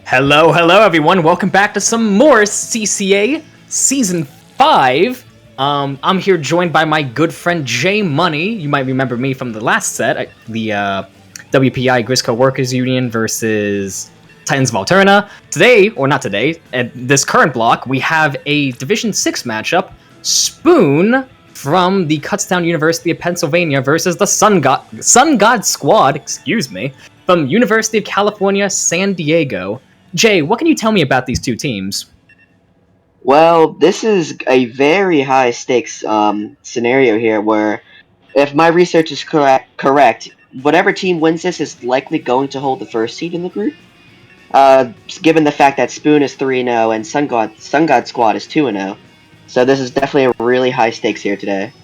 Hello, hello everyone. Welcome back to some more CCA Season 5. I'm here joined by my good friend J Money. You might remember me from the last set, the WPI Grisco Workers Union versus Titans of Alterna. Today, or not today, at this current block, we have a Division 6 matchup. Spoon from the Kutztown University of Pennsylvania versus the Sun God Squad, from University of California, San Diego. Jay, what can you tell me about these two teams? Well, this is a very high stakes scenario here where if my research is correct, whatever team wins this is likely going to hold the first seed in the group. Given the fact that Spoon is 3-0 and Sun God Squad is 2-0. So this is definitely a really high stakes here today.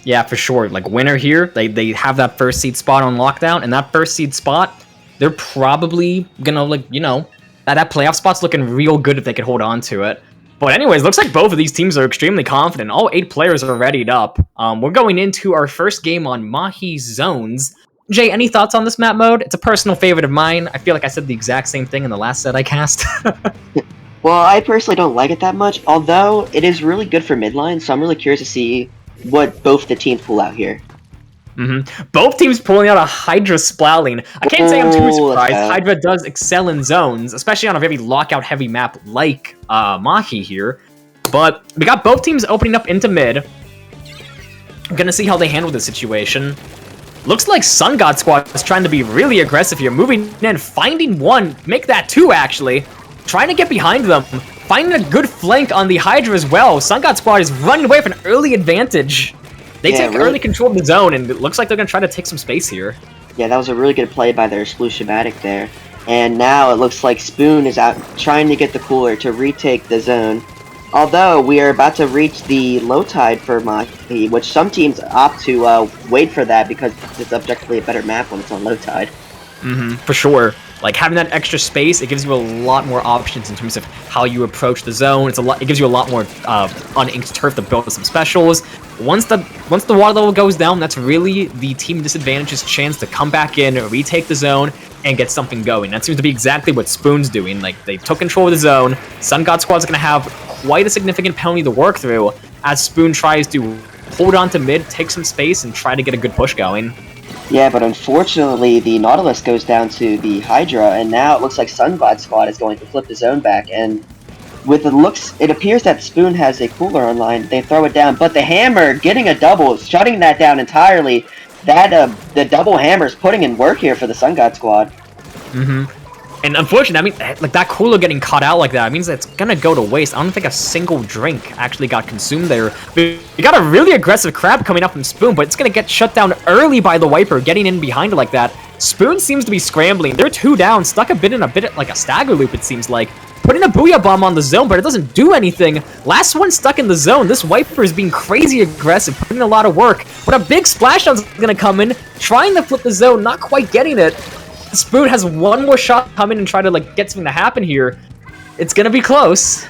Yeah, for sure. Like, winner here, they have that first seed spot on lockdown, and that first seed spot, they're probably gonna, that playoff spot's looking real good if they could hold on to it. But anyways, looks like both of these teams are extremely confident. All 8 players are readied up. We're going into our first game on Mahi Zones. Jay, any thoughts on this map mode? It's a personal favorite of mine. I feel like I said the exact same thing in the last set I cast. Well, I personally don't like it that much, although it is really good for midline, so I'm really curious to see what both the teams pull out here. Both teams pulling out a Hydra Splowling. I can't say I'm too surprised. Okay. Hydra does excel in zones, especially on a very lockout-heavy map like Mahi here. But we got both teams opening up into mid. I'm gonna see how they handle the situation. Looks like Sun God Squad is trying to be really aggressive here, moving in, finding one, make that 2 actually. Trying to get behind them, finding a good flank on the Hydra as well. Sun God Squad is running away with an early advantage. They take early control of the zone, and it looks like they're going to try to take some space here. Yeah, that was a really good play by their Schematic there. And now it looks like Spoon is out trying to get the cooler to retake the zone. Although we are about to reach the low tide for Mahi, which some teams opt to wait for that because it's objectively a better map when it's on low tide. For sure. Like, having that extra space, it gives you a lot more options in terms of how you approach the zone. It gives you a lot more uninked turf to build some specials. Once the water level goes down, that's really the team disadvantage's chance to come back in, retake the zone, and get something going. That seems to be exactly what Spoon's doing. Like, they took control of the zone. Sun God Squad's going to have quite a significant penalty to work through as Spoon tries to hold on to mid, take some space, and try to get a good push going. Yeah, but unfortunately, the Nautilus goes down to the Hydra, and now it looks like Sun God Squad is going to flip the zone back, and with the looks, it appears that Spoon has a cooler online. They throw it down, but the Hammer getting a double, shutting that down entirely. That the double Hammer's putting in work here for the Sun God Squad. And unfortunately, I mean, like, that cooler getting caught out like that means that it's gonna go to waste. I don't think a single drink actually got consumed there. We got a really aggressive crab coming up from Spoon, but it's gonna get shut down early by the Wiper, getting in behind it like that. Spoon seems to be scrambling. They're 2 down, stuck a bit like a stagger loop, it seems like. Putting a Booyah Bomb on the zone, but it doesn't do anything. Last one stuck in the zone. This Wiper is being crazy aggressive, putting in a lot of work. But a big splashdown's gonna come in, trying to flip the zone, not quite getting it. Spoon has one more shot coming and try to get something to happen here. It's gonna be close.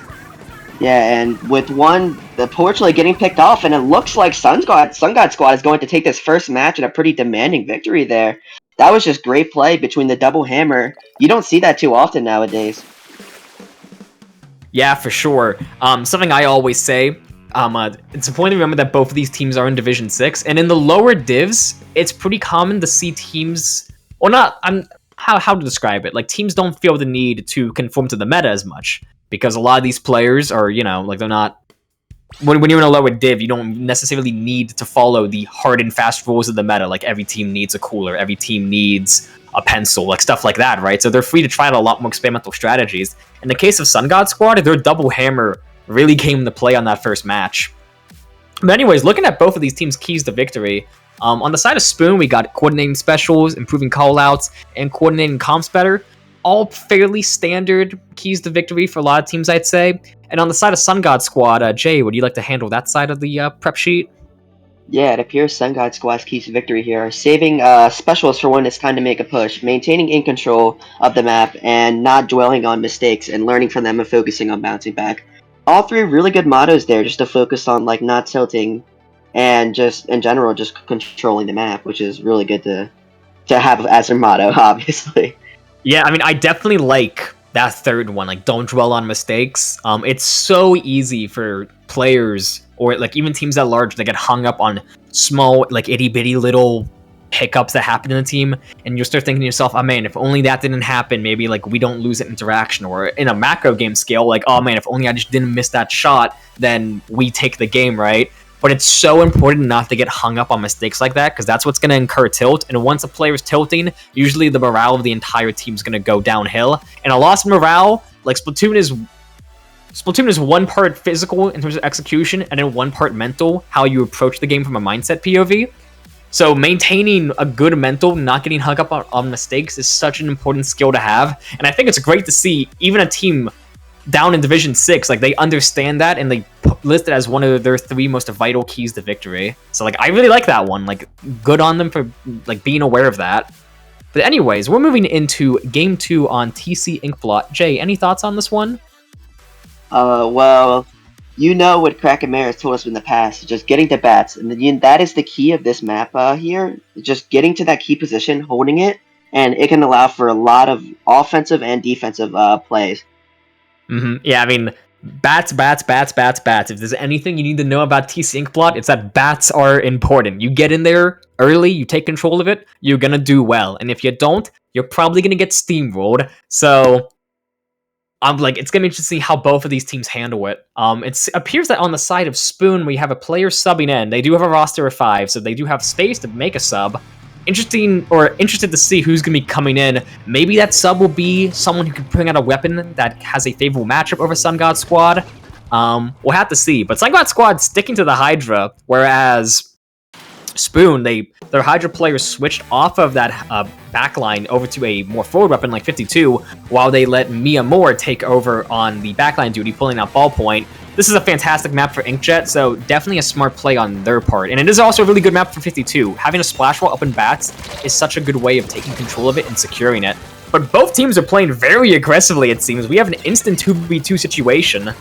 Yeah, and with one, unfortunately getting picked off, and it looks like Sun God Squad is going to take this first match in a pretty demanding victory there. That was just great play between the double hammer. You don't see that too often nowadays. Yeah, for sure. Something I always say, it's important to remember that both of these teams are in Division 6, and in the lower divs, it's pretty common to see teams, or not, how to describe it, like, teams don't feel the need to conform to the meta as much, because a lot of these players are, they're not, when you're in a lower div, you don't necessarily need to follow the hard and fast rules of the meta, like every team needs a cooler, every team needs a pencil, like stuff like that, right? So they're free to try out a lot more experimental strategies. In the case of Sun God Squad, their double hammer really came into play on that first match. But anyways, looking at both of these teams' keys to victory, on the side of Spoon, we got coordinating specials, improving callouts, and coordinating comps better. All fairly standard keys to victory for a lot of teams, I'd say. And on the side of Sun God Squad, Jay, would you like to handle that side of the prep sheet? Yeah, it appears Sun God Squad's keys to victory here are saving specialists for when it's time to make a push, maintaining in control of the map, and not dwelling on mistakes and learning from them and focusing on bouncing back. All 3 really good mottos there, just to focus on not tilting and just in general just controlling the map, which is really good to have as their motto, obviously. Yeah, I mean, I definitely like that third one. Like, don't dwell on mistakes. It's so easy for players or like even teams at large that get hung up on small, like itty bitty little hiccups that happen in the team, and you'll start thinking to yourself, "Oh man, if only that didn't happen, maybe like we don't lose an interaction." Or in a macro game scale, like, "Oh man, if only I just didn't miss that shot, then we take the game, right?" But it's so important not to get hung up on mistakes like that, because that's what's going to incur tilt. And once a player is tilting, usually the morale of the entire team is going to go downhill. And a loss of morale, like Splatoon is one part physical in terms of execution, and then one part mental, how you approach the game from a mindset POV. So maintaining a good mental, not getting hung up on mistakes, is such an important skill to have. And I think it's great to see even a team down in Division 6, like, they understand that, and they list it as one of their 3 most vital keys to victory. So, like, I really like that one. Like, good on them for, like, being aware of that. But anyways, we're moving into Game 2 on TC Inkblot. Jay, any thoughts on this one? Well, you know what Krakenmare has told us in the past, just getting to bats, and that is the key of this map here, just getting to that key position, holding it, and it can allow for a lot of offensive and defensive plays. Yeah, I mean, bats. If there's anything you need to know about TC Inkblot, it's that bats are important. You get in there early, you take control of it, you're gonna do well. And if you don't, you're probably gonna get steamrolled. So I'm like, it's gonna be interesting to see how both of these teams handle it. It appears that on the side of Spoon, we have a player subbing in. They do have a roster of 5, so they do have space to make a sub. Interested to see who's going to be coming in. Maybe that sub will be someone who can bring out a weapon that has a favorable matchup over Sun God Squad. We'll have to see. But Sun God Squad sticking to the Hydra, whereas Spoon, their Hydra players switched off of that backline over to a more forward weapon like 52, while they let Mia Moore take over on the backline duty, pulling out Ballpoint. This is a fantastic map for Inkjet, so definitely a smart play on their part. And it is also a really good map for 52. Having a splash wall up in bats is such a good way of taking control of it and securing it. But both teams are playing very aggressively, it seems. We have an instant 2v2 situation.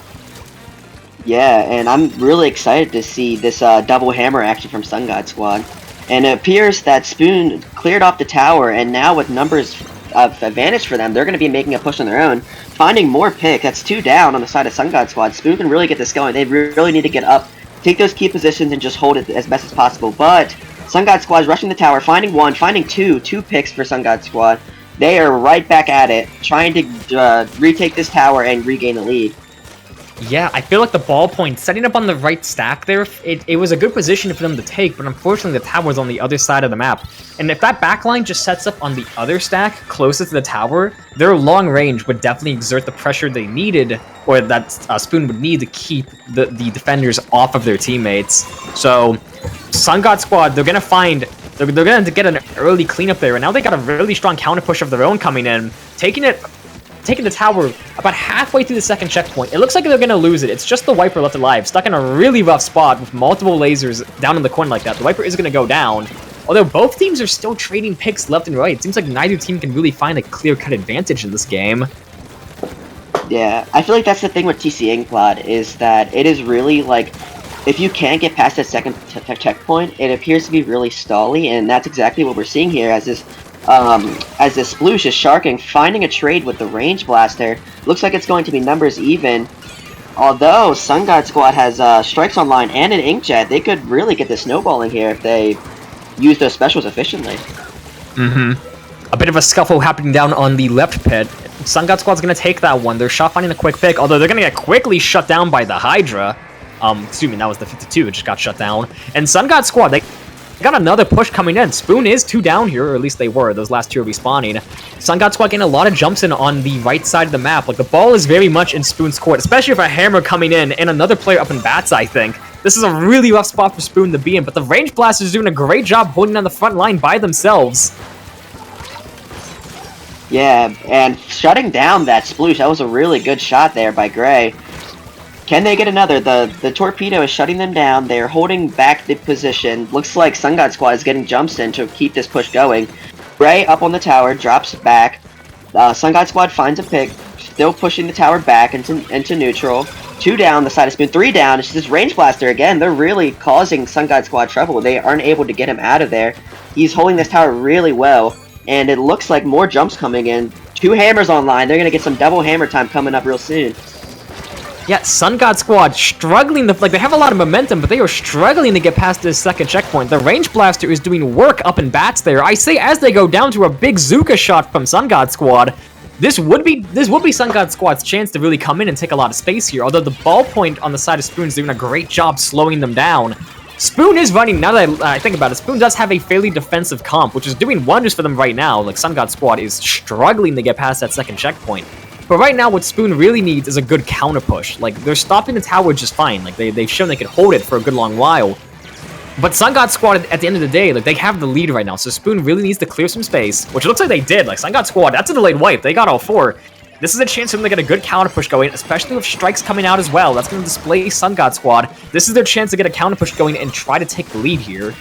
Yeah, and I'm really excited to see this double hammer action from Sun God Squad. And it appears that Spoon cleared off the tower, and now with numbers of advantage for them, they're going to be making a push on their own. Finding more pick, that's 2 down on the side of Sun God Squad. Spoon can really get this going. They really need to get up, take those key positions, and just hold it as best as possible. But Sun God Squad is rushing the tower, finding 1, finding 2 picks for Sun God Squad. They are right back at it, trying to retake this tower and regain the lead. Yeah, I feel like the Ballpoint setting up on the right stack there, it was a good position for them to take, but unfortunately the tower's on the other side of the map. And if that backline just sets up on the other stack, closest to the tower, their long range would definitely exert the pressure they needed, or that Spoon would need to keep the defenders off of their teammates. So, Sun God Squad, they're gonna get an early cleanup there, and now they got a really strong counter push of their own coming in, taking the tower about halfway through the second checkpoint. It looks like they're going to lose it. It's just the Wiper left alive, stuck in a really rough spot with multiple lasers down in the corner like that. The Wiper is going to go down. Although both teams are still trading picks left and right. It seems like neither team can really find a clear-cut advantage in this game. Yeah, I feel like that's the thing with TC Inkblot, is that it is really, like, if you can't get past that second checkpoint, it appears to be really stally, and that's exactly what we're seeing here as this Sploosh is sharking, finding a trade with the range blaster. Looks like it's going to be numbers even. Although Sun God Squad has strikes online and an Inkjet, they could really get the snowballing here if they use those specials efficiently. A bit of a scuffle happening down on the left pit. Sun God Squad's going to take that one. They're shot finding a quick pick, although they're going to get quickly shut down by the Hydra. Excuse me, that was the 52, it just got shut down. And Sun God Squad, they got another push coming in. Spoon is 2 down here, or at least they were. Those last 2 are respawning. Sun God Squad getting a lot of jumps in on the right side of the map. Like, the ball is very much in Spoon's court, especially if a hammer coming in and another player up in bats, I think. This is a really rough spot for Spoon to be in, but the range blasters doing a great job holding on the front line by themselves. Yeah, and shutting down that Sploosh, that was a really good shot there by Gray. Can they get another? The torpedo is shutting them down. They're holding back the position. Looks like Sun God Squad is getting jumps in to keep this push going. Gray up on the tower, drops back. Sun God Squad finds a pick, still pushing the tower back into neutral. 2 down, the side of Spoon. 3 down, it's this range blaster again. They're really causing Sun God Squad trouble. They aren't able to get him out of there. He's holding this tower really well, and it looks like more jumps coming in. 2 hammers online. They're gonna get some double hammer time coming up real soon. Yeah, Sun God Squad struggling to, like, they have a lot of momentum, but they are struggling to get past this second checkpoint. The Range Blaster is doing work up in bats there. I say as they go down to a big Zuka shot from Sun God Squad. This would be Sun God Squad's chance to really come in and take a lot of space here, although the ballpoint on the side of Spoon's doing a great job slowing them down. Spoon is running, now that I think about it, Spoon does have a fairly defensive comp, which is doing wonders for them right now. Like, Sun God Squad is struggling to get past that second checkpoint. But right now, what Spoon really needs is a good counter push. Like, they're stopping the tower just fine. Like, they've shown they can hold it for a good long while. But Sun God Squad, at the end of the day, like, they have the lead right now, so Spoon really needs to clear some space, which it looks like they did. Like, Sun God Squad, that's a delayed wipe. They got all 4. This is a chance for them to get a good counter push going, especially with strikes coming out as well. That's going to display Sun God Squad. This is their chance to get a counter push going and try to take the lead here.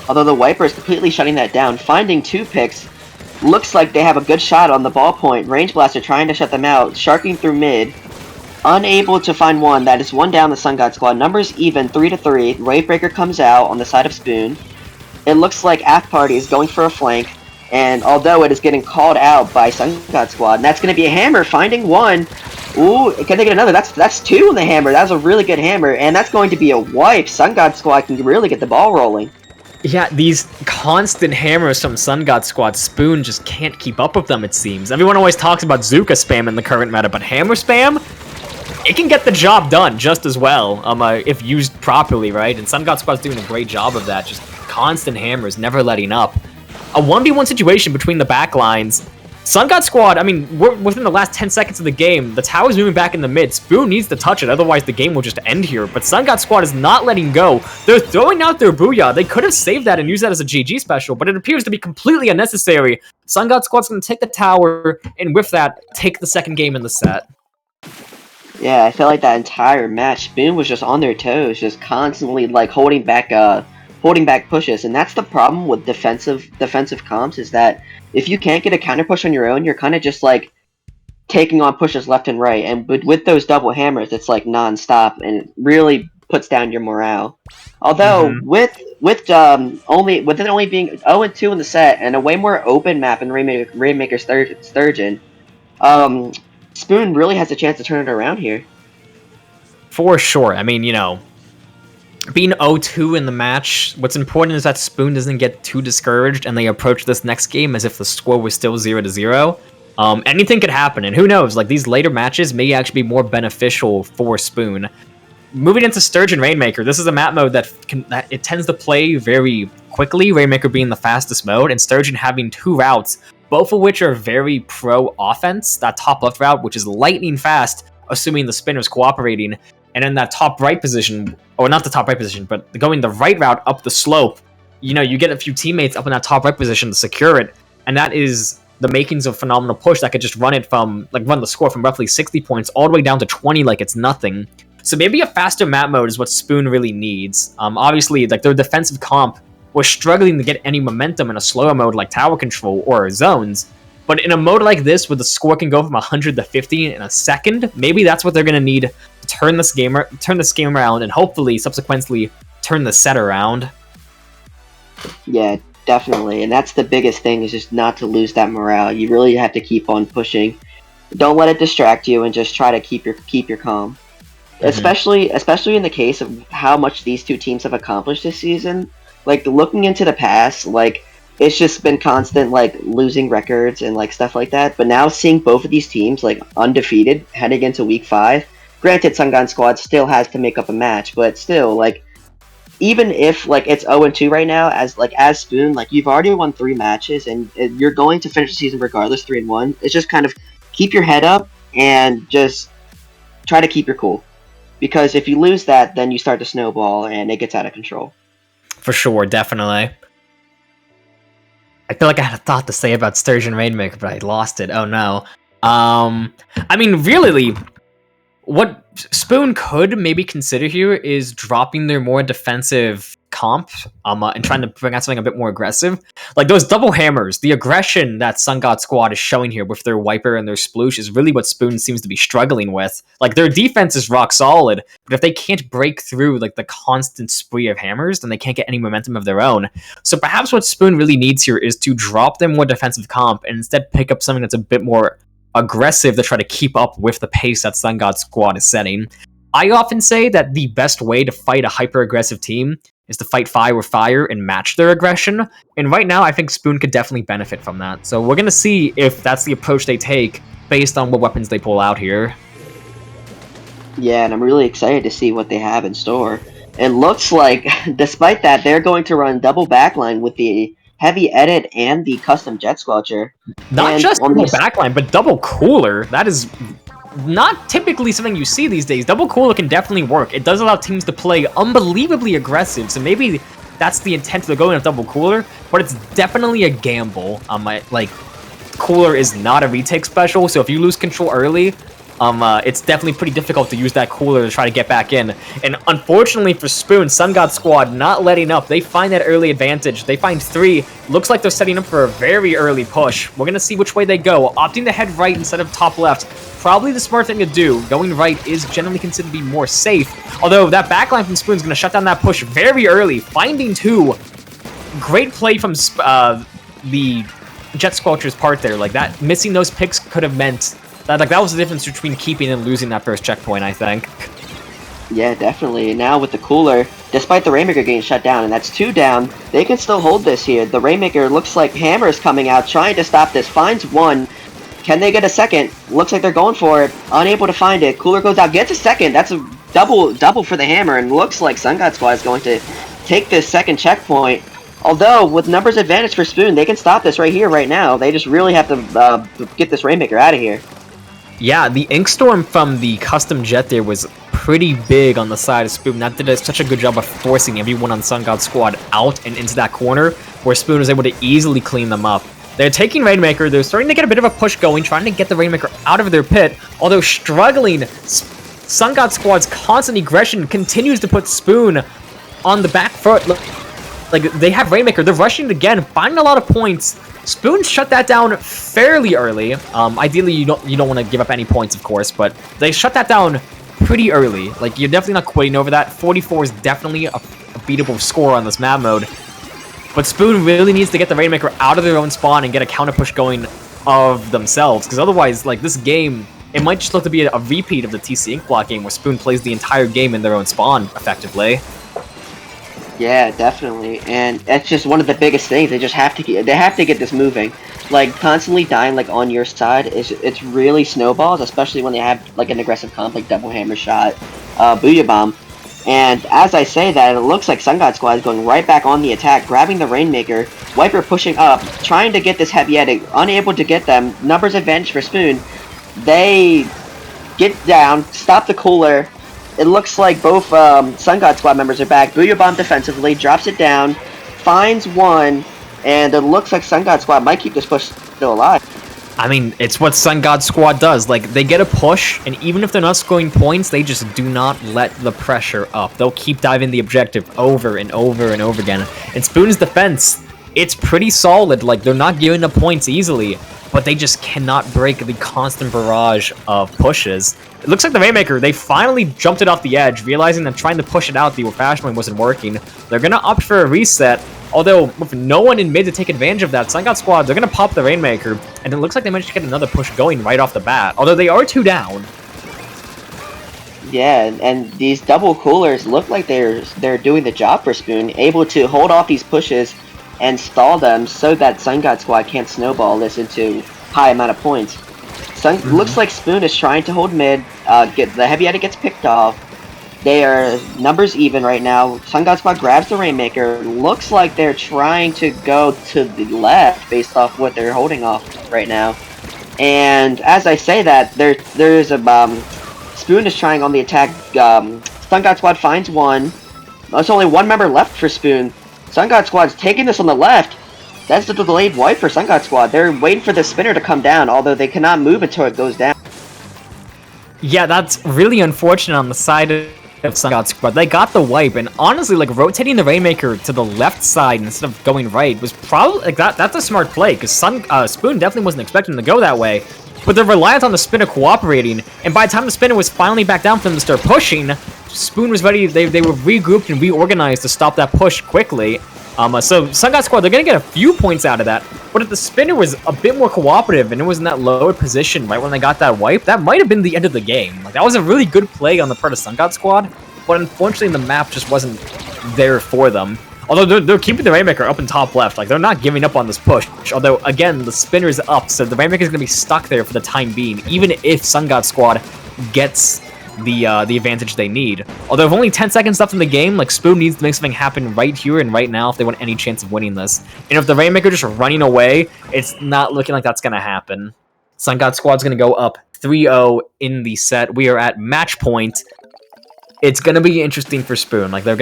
Although the wiper is completely shutting that down, finding 2 picks. Looks like they have a good shot on the ballpoint. Range Blaster trying to shut them out, sharking through mid. Unable to find one. That is one down the Sun God Squad. Numbers even, 3-3. Wavebreaker comes out on the side of Spoon. It looks like Aft Party is going for a flank, and although it is getting called out by Sun God Squad, and that's going to be a hammer, finding 1. Ooh, can they get another? That's 2 on the hammer. That was a really good hammer, and that's going to be a wipe. Sun God Squad can really get the ball rolling. Yeah, these constant hammers from Sun God Squad, Spoon just can't keep up with them, it seems. Everyone always talks about Zuka spam in the current meta, but hammer spam? It can get the job done just as well, if used properly, right? And Sun God Squad's doing a great job of that, just constant hammers, never letting up. A 1v1 situation between the backlines. Sun God Squad, I mean, we're within the last 10 seconds of the game. The tower's moving back in the mid. Spoon needs to touch it, otherwise the game will just end here. But Sun God Squad is not letting go. They're throwing out their Booyah. They could have saved that and used that as a GG special, but it appears to be completely unnecessary. Sun God Squad's going to take the tower, and with that, take the second game in the set. Yeah, I felt like that entire match, Spoon was just on their toes, just constantly, like, holding back pushes, and that's the problem with defensive comps, is that if you can't get a counter push on your own, you're kind of just like taking on pushes left and right, and with those double hammers, it's like non-stop, and it really puts down your morale. Although with it only being 0-2 in the set and a way more open map in Rainmaker Sturgeon, Spoon really has a chance to turn it around here. For sure. I mean, you know, being 0-2 in the match, what's important is that Spoon doesn't get too discouraged and they approach this next game as if the score was still 0-0. Anything could happen, and who knows, like, these later matches may actually be more beneficial for Spoon. Moving into Sturgeon Rainmaker, this is a map mode that it tends to play very quickly, Rainmaker being the fastest mode, and Sturgeon having 2 routes, both of which are very pro-offense. That top left route, which is lightning fast, assuming the spinner's cooperating, and in that top right position, or not the top right position, but going the right route up the slope, you know, you get a few teammates up in that top right position to secure it, and that is the makings of Phenomenal Push that could just run the score from roughly 60 points all the way down to 20 like it's nothing. So maybe a faster map mode is what Spoon really needs. Obviously, like, their defensive comp was struggling to get any momentum in a slower mode like Tower Control or Zones, but in a mode like this, where the score can go from 100 to 50 in a second, maybe that's what they're going to need to turn this game around, and hopefully, subsequently, turn the set around. Yeah, definitely, and that's the biggest thing, is just not to lose that morale. You really have to keep on pushing. Don't let it distract you, and just try to keep your calm. Especially in the case of how much these two teams have accomplished this season. Like, looking into the past, like, it's just been constant, like, losing records and, like, stuff like that. But now seeing both of these teams, like, undefeated heading into Week 5, granted, Sun God Squad still has to make up a match, but still, like, even if, like, it's 0-2 right now, as Spoon, like, you've already won 3 matches, and you're going to finish the season regardless, 3-1. It's just kind of keep your head up and just try to keep your cool. Because if you lose that, then you start to snowball, and it gets out of control. For sure, definitely. I feel like I had a thought to say about Sturgeon Rainmaker, but I lost it. Oh no. I mean, really, what Spoon could maybe consider here is dropping their more defensive comp, and trying to bring out something a bit more aggressive. Like those double hammers, the aggression that Sun God Squad is showing here with their Wiper and their Sploosh is really what Spoon seems to be struggling with. Like their defense is rock solid, but if they can't break through like the constant spree of hammers, then they can't get any momentum of their own. So perhaps what Spoon really needs here is to drop their more defensive comp and instead pick up something that's a bit more aggressive to try to keep up with the pace that Sun God Squad is setting. I often say that the best way to fight a hyper-aggressive team is to fight fire with fire and match their aggression, and right now I think Spoon could definitely benefit from that. So we're going to see if that's the approach they take based on what weapons they pull out here. Yeah, and I'm really excited to see what they have in store. It looks like, despite that, they're going to run double backline with the heavy edit and the custom jet squelcher. Not and just double backline, but double cooler. That is not typically something you see these days. Double cooler can definitely work. It does allow teams to play unbelievably aggressive, so maybe that's the intent of going with double cooler, but it's definitely a gamble. Like, cooler is not a retake special, so if you lose control early, it's definitely pretty difficult to use that cooler to try to get back in. And unfortunately for Spoon, Sun God Squad not letting up. They find that early advantage. They find 3. Looks like they're setting up for a very early push. We're going to see which way they go. Opting to head right instead of top left. Probably the smart thing to do. Going right is generally considered to be more safe. Although that backline from Spoon is going to shut down that push very early. Finding 2. Great play from the Jet Squelcher's part there. Like that, missing those picks could have meant that was the difference between keeping and losing that first checkpoint, I think. Yeah, definitely. Now with the cooler, despite the Rainmaker getting shut down, and that's 2 down, they can still hold this here. The Rainmaker looks like Hammer's coming out, trying to stop this. Finds 1. Can they get a second? Looks like they're going for it. Unable to find it. Cooler goes out, gets a second. That's a double for the Hammer, and looks like Sun God Squad is going to take this second checkpoint. Although, with numbers advantage for Spoon, they can stop this right here, right now. They just really have to get this Rainmaker out of here. Yeah, the Inkstorm from the custom jet there was pretty big on the side of Spoon. That did such a good job of forcing everyone on Sun God Squad out and into that corner, where Spoon was able to easily clean them up. They're taking Rainmaker, they're starting to get a bit of a push going, trying to get the Rainmaker out of their pit, although struggling. Sun God Squad's constant aggression continues to put Spoon on the back foot. Like, they have Rainmaker, they're rushing it again, finding a lot of points. Spoon shut that down fairly early. Ideally, you don't want to give up any points, of course, but they shut that down pretty early. Like, you're definitely not quitting over that. 44 is definitely a beatable score on this map mode. But Spoon really needs to get the Rainmaker out of their own spawn and get a counter push going of themselves, because otherwise, like, this game, it might just look to be a repeat of the TC Ink Block game where Spoon plays the entire game in their own spawn, effectively. Yeah, definitely, and that's just one of the biggest things. They just have to get this moving. Like constantly dying like on your side it's really snowballs, especially when they have like an aggressive comp like double hammer shot, Booyah Bomb. And as I say that, it looks like Sun God Squad is going right back on the attack, grabbing the Rainmaker, Wiper pushing up, trying to get this heavy edit, unable to get them. Numbers advantage for Spoon. They get down, stop the cooler. It looks like both Sun God Squad members are back. Booyah Bomb defensively, drops it down, finds 1, and it looks like Sun God Squad might keep this push still alive. I mean, it's what Sun God Squad does. Like, they get a push, and even if they're not scoring points, they just do not let the pressure up. They'll keep diving the objective over and over and over again. And Spoon's defense, it's pretty solid. Like, they're not giving up points easily, but they just cannot break the constant barrage of pushes. It looks like the Rainmaker, they finally jumped it off the edge, realizing that trying to push it out the old-fashioned way wasn't working. They're going to opt for a reset, although with no one in mid to take advantage of that, Sun God Squad, they're going to pop the Rainmaker, and it looks like they managed to get another push going right off the bat, although they are 2 down. Yeah, and these double coolers look like they're doing the job for Spoon, able to hold off these pushes and stall them so that Sun God Squad can't snowball this into high amount of points. Looks like Spoon is trying to hold mid, get the heavy edit gets picked off. They are numbers even right now. Sun God Squad grabs the Rainmaker. Looks like they're trying to go to the left based off what they're holding off right now. And as I say that, there's a Spoon is trying on the attack. Sun God Squad finds 1. There's only 1 member left for Spoon. Sun God Squad's taking this on the left. That's the delayed wipe for Sun God Squad. They're waiting for the spinner to come down, although they cannot move until it goes down. Yeah, that's really unfortunate on the side of of Sun God Squad. They got the wipe, and honestly, like, rotating the Rainmaker to the left side instead of going right was probably, like, that's a smart play, because Spoon definitely wasn't expecting to go that way. But they're reliant on the spinner cooperating, and by the time the spinner was finally back down for them to start pushing, Spoon was ready. They were regrouped and reorganized to stop that push quickly. So Sun God Squad, they're gonna get a few points out of that. But if the spinner was a bit more cooperative and it was in that lower position right when they got that wipe, that might have been the end of the game. Like, that was a really good play on the part of Sun God Squad, but unfortunately the map just wasn't there for them. Although they're keeping the Rainmaker up in top left, like, they're not giving up on this push. Although, again, the spinner's up, so the Rainmaker's gonna be stuck there for the time being, even if Sun God Squad gets the advantage they need. Although, with only 10 seconds left in the game, like, Spoon needs to make something happen right here and right now if they want any chance of winning this. And if the Rainmaker just running away, it's not looking like that's gonna happen. Sun God Squad's gonna go up 3-0 in the set. We are at match point. It's gonna be interesting for Spoon. Like, they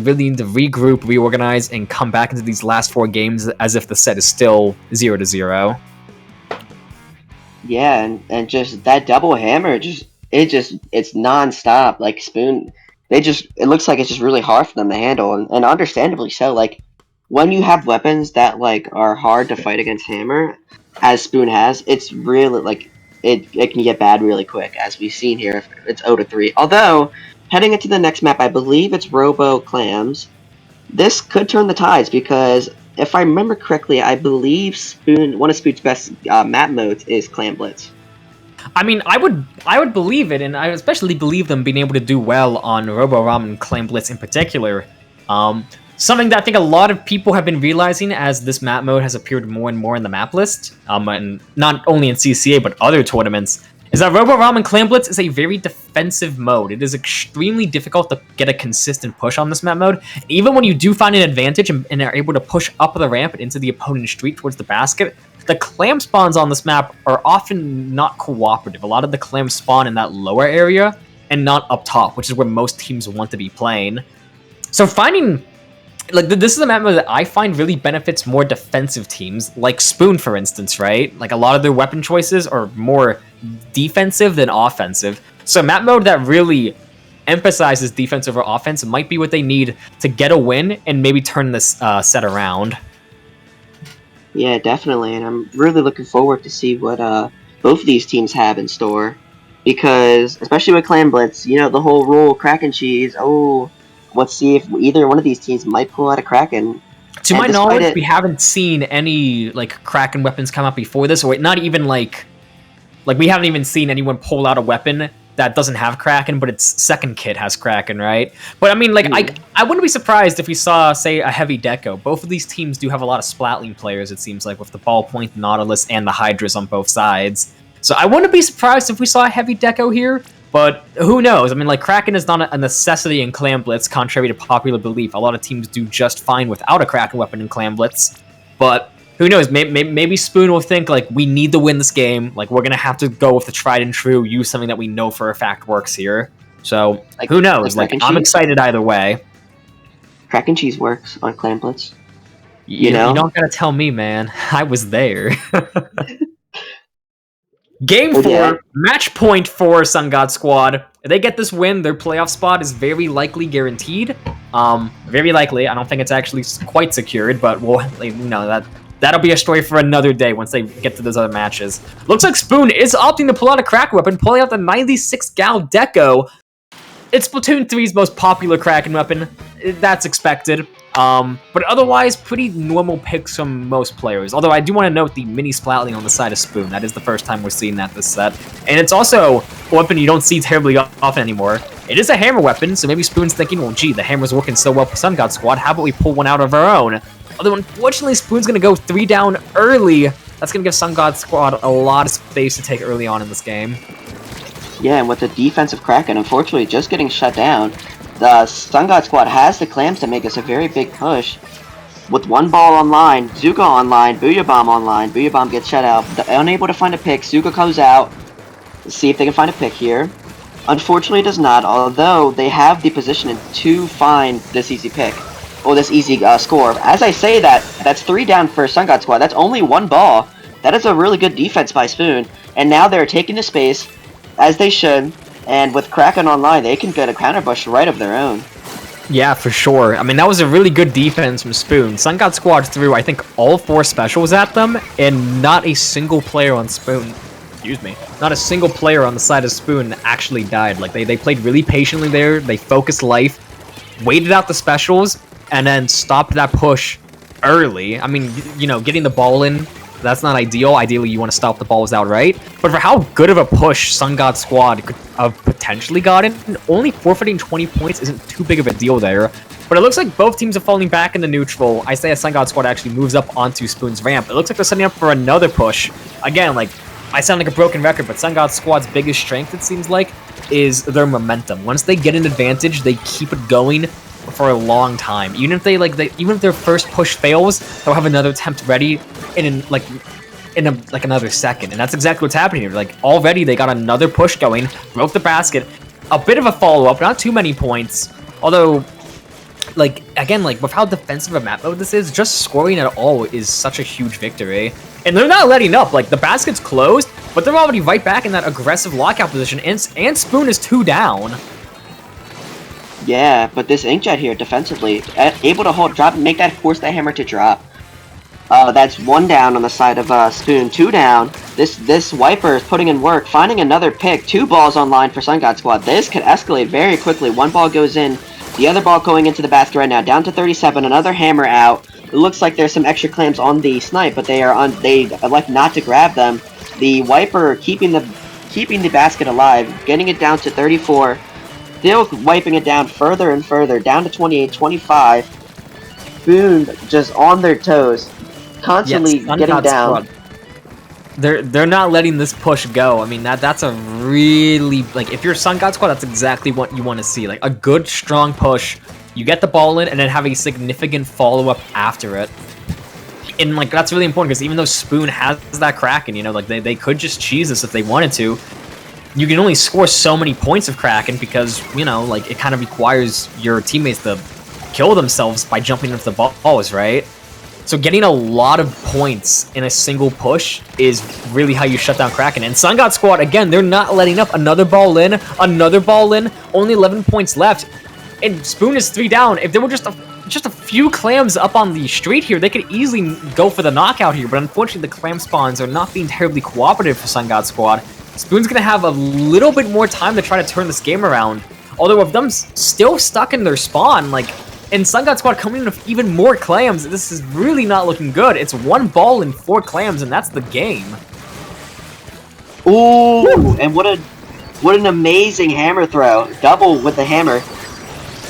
really need to regroup, reorganize, and come back into these last 4 games as if the set is still 0-0. Yeah, and just that double hammer, it's non-stop. Like, Spoon, it looks like it's just really hard for them to handle, and understandably so. Like, when you have weapons that, like, are hard to fight against hammer, as Spoon has, it's really, like, it can get bad really quick, as we've seen here. It's 0-3. Although, heading into the next map, I believe it's Robo Clams. This could turn the tides, because if I remember correctly, I believe one of Spoon's best map modes is Clam Blitz. I mean, I would believe it, and I especially believe them being able to do well on Robo-Rom and Clam Blitz in particular. Something that I think a lot of people have been realizing as this map mode has appeared more and more in the map list, and not only in CCA but other tournaments, is that Robo-Rom and Clam Blitz is a very defensive mode. It is extremely difficult to get a consistent push on this map mode. Even when you do find an advantage and are able to push up the ramp and into the opponent's street towards the basket, the clam spawns on this map are often not cooperative. A lot of the clams spawn in that lower area and not up top, which is where most teams want to be playing. So finding... Like, this is a map mode that I find really benefits more defensive teams, like Spoon, for instance, right? Like, a lot of their weapon choices are more defensive than offensive. So map mode that really emphasizes defense over offense might be what they need to get a win and maybe turn this set around. Yeah, definitely, and I'm really looking forward to see what both of these teams have in store. Because, especially with Clam Blitz, you know, the whole rule, Kraken cheese, let's see if either one of these teams might pull out a Kraken. To my knowledge, we haven't seen any, like, Kraken weapons come out before this, or not even, like, we haven't even seen anyone pull out a weapon that doesn't have Kraken, but its second kit has Kraken, right? But, I mean, like, I wouldn't be surprised if we saw, say, a Heavy Deco. Both of these teams do have a lot of Splatling players, it seems like, with the Ballpoint, Nautilus, and the Hydras on both sides. So I wouldn't be surprised if we saw a Heavy Deco here. But who knows? I mean, like, Kraken is not a necessity in Clam Blitz, contrary to popular belief. A lot of teams do just fine without a Kraken weapon in Clam Blitz. But who knows? Maybe Spoon will think, like, we need to win this game. Like, we're going to have to go with the tried and true, use something that we know for a fact works here. So, like, who knows? Like, I'm excited either way. Kraken cheese works on Clam Blitz. You know? You don't got to tell me, man. I was there. Game 4, match point for Sun God Squad. If they get this win, their playoff spot is very likely guaranteed. Very likely. I don't think it's actually quite secured, but that'll be a story for another day once they get to those other matches. Looks like Spoon is opting to pull out a Kraken weapon, pulling out the 96 Gal Deco. It's Splatoon 3's most popular Kraken weapon. That's expected. But otherwise, pretty normal picks from most players. Although I do want to note the mini Splatling on the side of Spoon. That is the first time we're seeing that this set. And it's also a weapon you don't see terribly often anymore. It is a hammer weapon, so maybe Spoon's thinking, well, gee, the hammer's working so well for Sun God Squad, how about we pull one out of our own? Although, unfortunately, Spoon's going to go 3 down early. That's going to give Sun God Squad a lot of space to take early on in this game. Yeah, and with the defensive Kraken, unfortunately, just getting shut down, the Sun God Squad has the clams to make us a very big push. With one ball online, Zuko online, Booyah Bomb online, Booyah Bomb gets shut out, unable to find a pick, Zuko comes out, let's see if they can find a pick here. Unfortunately, it does not, although they have the position to find this easy pick, or this easy score. As I say that, that's 3 down for Sun God Squad, that's only 1 ball. That is a really good defense by Spoon, and now they're taking the space, as they should, And with Kraken online, they can get a counterbush right of their own. Yeah, for sure. I mean, that was a really good defense from Spoon. Sun God Squad threw, I think, all 4 specials at them, and not a single player on Spoon, excuse me, not a single player on the side of Spoon actually died. Like, they played really patiently there, they focused life, waited out the specials, and then stopped that push early. I mean, you know, getting the ball in, that's not ideal. Ideally, you want to stop the balls outright. But for how good of a push Sun God Squad could have potentially gotten, only forfeiting 20 points isn't too big of a deal there. But it looks like both teams are falling back into neutral. I say as Sun God Squad actually moves up onto Spoon's ramp. It looks like they're setting up for another push. Again, like, I sound like a broken record, but Sun God Squad's biggest strength, it seems like, is their momentum. Once they get an advantage, they keep it going for a long time. Even if even if their first push fails, they'll have another attempt ready in another second. And that's exactly what's happening here. Like, already they got another push going, broke the basket, a bit of a follow-up, not too many points. Although, like, again, like, with how defensive a map mode this is, just scoring at all is such a huge victory. And they're not letting up. Like, the basket's closed, but they're already right back in that aggressive lockout position, and Spoon is 2 down. Yeah, but this Inkjet here, defensively, able to make that, force that hammer to drop. That's 1 down on the side of Spoon, 2 down. This Wiper is putting in work, finding another pick, 2 balls online for Sun God Squad. This could escalate very quickly. 1 ball goes in, the other ball going into the basket right now, down to 37, another hammer out. It looks like there's some extra clams on the snipe, but they elect not to grab them. The Wiper keeping the basket alive, getting it down to 34. Still wiping it down further and further, down to 28, 25. Spoon just on their toes, constantly getting down. Squad. They're not letting this push go. I mean, that's a really, like, if you're Sun God Squad, that's exactly what you want to see. Like, a good, strong push. You get the ball in, and then have a significant follow-up after it. And, like, that's really important, because even though Spoon has that Kraken, you know, like, they could just cheese this if they wanted to. You can only score so many points of Kraken because, you know, like, it kind of requires your teammates to kill themselves by jumping into the balls, right? So getting a lot of points in a single push is really how you shut down Kraken. And Sun God Squad, again, they're not letting up. Another ball in, only 11 points left. And Spoon is 3 down. If there were just a few clams up on the street here, they could easily go for the knockout here. But unfortunately, the clam spawns are not being terribly cooperative for Sun God Squad. Spoon's going to have a little bit more time to try to turn this game around. Although with them still stuck in their spawn, like, and Sun God Squad coming in with even more clams, this is really not looking good. It's 1 ball and 4 clams, and that's the game. Ooh, woo. And what an amazing hammer throw. Double with the hammer.